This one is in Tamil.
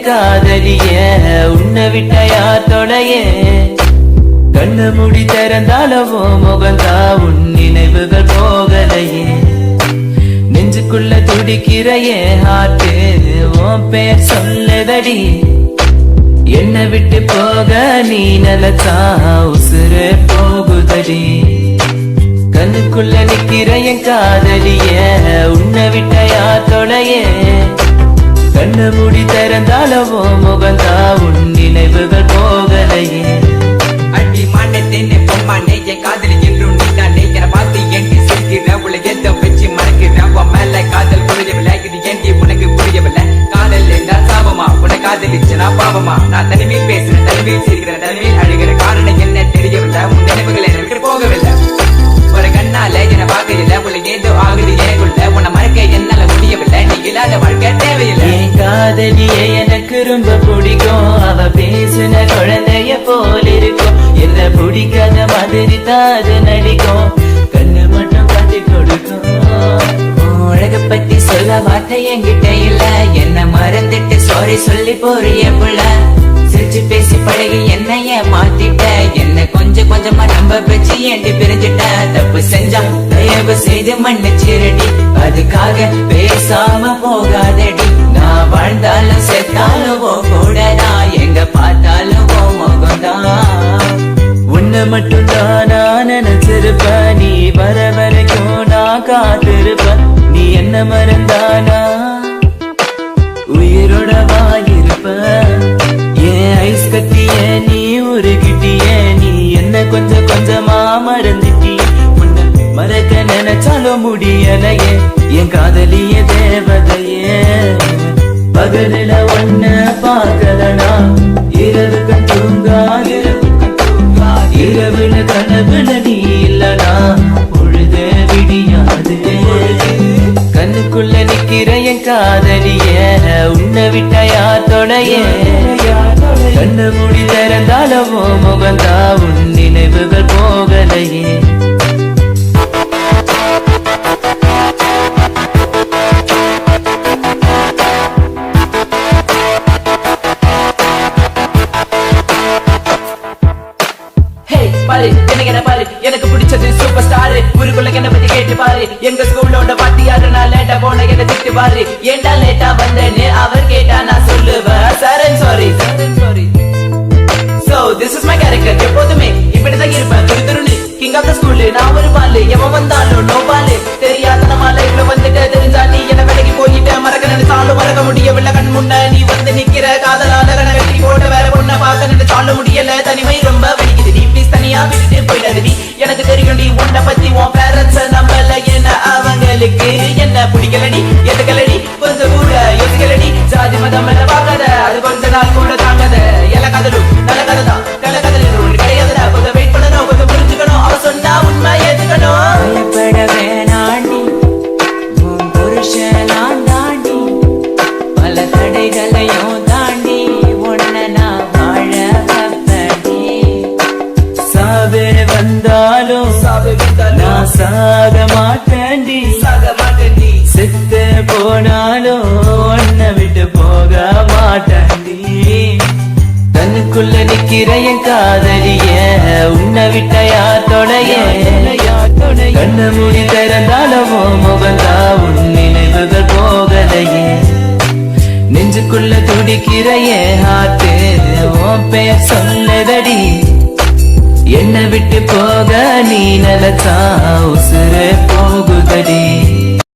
காதலிய உன்னை விட்ட யார் தொலைய கண்ணு முடி திறந்தாலவோ முகந்தா உன் நினைவுகள் போகலையே நெஞ்சுக்குள்ள துடிக்கிறையே ஹார்ட்டு உன் பேர் சொல்லுதடி என்ன விட்டு போக நீ நிலத்தா உசுறு போகுதடி கண்ணுக்குள்ள நிக்கிற என் காதலிய உன்னை விட்ட யார் தொலைய கண்ணு மூடி திறந்தாலவோ முகந்தா உன் நினைவுகள் போகலையே அடி மானே தேனே பொம்மானே என் காதலி என்றும் நீதானே என பார்த்து ஏண்டி சிரிக்கிற உள்ள எந்த வச்சு மறக்கிற உன் மேல காதல் புரியவில்லை இது ஏண்டி உனக்கு புரியவில்லை காதல் என்றால் சாபமா உன்னை காதலிச்சு நான் பாவமா நான் தனிமையில் பேசுறேன் தனிமையில் சிரிக்கிறேன் தனிமையில் அழுகிற காரணம் என்ன தெரியவில்லை உன் நினைவுகள் எனக்கு போகவில்லை ஒரு கண்ணால என்ன பார்க்கல உள்ள ஏதோ ஆகுது ஏகுள்ள உன்னை மறக்க என்னால முடியவில்லை நீ இல்லாத வாழ்க்கை தேவையில்லை என் காதலியே எனக்கு ரொம்ப பிடிக்கும் அவ பேசுன குழந்தைய போல இருக்கும் என்ன பிடிக்காத மாதிரி தாது நடிக்கும் கண்ணு மட்டும் காட்டி கொடுக்கும் உலக பத்தி சொல்ல வார்த்தை என்கிட்ட இல்ல என்ன மறந்துட்டு சாரி சொல்லி போறிய புள்ள சிரிச்சு பேசி பழகி என்னைய மாத்திட்ட என்ன கொஞ்சம் கொஞ்சமா நம்ப வச்சு ஏண்டி பிரிஞ்சிட்ட தப்பு செஞ்சா தயவு செய்து மன்னிச்சிரடி அதுக்காக பேசாம போகாதடி நான் வாழ்ந்தாலும் செத்தாலும் கூட நான் எங்க பார்த்தாலும் முகம்தான் உன்னை மட்டும் தான் நான் நினைச்சிருப்ப நீ வர வரைக்கும் நான் காத்திருப்ப நீ என்ன மறந்தானா உயிரோட வாயிருப்ப ஏன் ஐஸ் கட்டிய நீ உருகிட்டிய நீ என்ன கொஞ்சம் கொஞ்சமா மறந்துட்டிய உன்னை மறக்க நினைச்சாலும் முடியலையே என் காதலிய தேவதையே பகலில ஒன்ன பார்க்கலனா இரவுக்கு தூங்காது இரவுல கனவுல நீ இல்லனா பொழுது விடியாது கண்ணுக்குள்ள நிக்கிற என் காதலிய உன்னை விட்ட யார் தொலைய கண்ணு மூடி திறந்தாலவோ முகந்தா உன் நினைவுகள் போகலையே பாரு என்ன பாரு எனக்கு பிடிச்சது சூப்பர் ஸ்டார் ஊருக்குள்ள என்ன பத்தி கேட்டு பாரு எங்க ஸ்கூலோட வாத்தியாரு நான் லேட்டா போன என்ன திட்டு பாரு ஏண்டா லேட்டா வந்தேன்னு அவர் கேட்டா நான் சொல்லுவேன் Charan sorry so this is my character எப்போதுமே இப்படிதான் இருப்பேன் துருதுருன்னு கிங் ஆஃப் த ஸ்கூல் நான் ஒரு பாலு எவன் வந்தாலும் நோ பாலு தெரியாத நம்ம லைஃப்ல வந்துட்டு தெரிஞ்சா நீ என்ன விலகி போயிட்ட மறக்க நினைச்சாலும் மறக்க முடியவில்லை கண் முன்ன நீ வந்து நிக்கிற காதலால கட்டி போட்டு வேற பொண்ணை பார்க்க நினைச்சாலும் முடியல தனிமை ரொம்ப வலிக்குது நீ ப்ளீஸ் தனியா விட்டுட்டு போயிடாதடி எனக்கு தெரியும் நீ உன்னை பத்தி உன் பேரண்ட்ஸ் நம்பல என்ன அவங்களுக்கு என்ன பிடிக்கலடி எதுக்கலடி கொஞ்சம் கூட யோசிக்கலடி ஜாதி மதம் எல்லாம் பார்க்காத அது கொஞ்ச நாள் கூட தாங்காத எல்லா கதலும் நல்ல கதை தான் நல்ல கதல் ஒன்று கிடையாதுடா கொஞ்சம் வெயிட் பண்ணணும் கொஞ்சம் புரிஞ்சுக்கணும் அவ சொன்னா உண்மை ஏத்துக்கணும் பயப்பட வேணாண்டி உன் புருஷன் நான் தாண்டி பல தடைகளையும் தாண்டி உன்னை நான் வாழ வைப்பேன்டி சாவே வந்தாலும் நான் சாக மாட்டேன்டி செத்து போனாலும் உன்னை விட்டு போக மாட்டேன்டி கண்ணுக்குள்ள நிக்கிற என் காதலிய உன்னை விட்ட யார் தொலைய கண்ணு மூடி திறந்தாலவோ முகந்தா உன் நினைவுகள் போகலையே நெஞ்சுக்குள்ள துடிக்கிற என் ஹார்ட்டு உன் பேர் சொல்லுதடி என்ன விட்டு போக நீ நிலத்தா உசுறு போகுதடி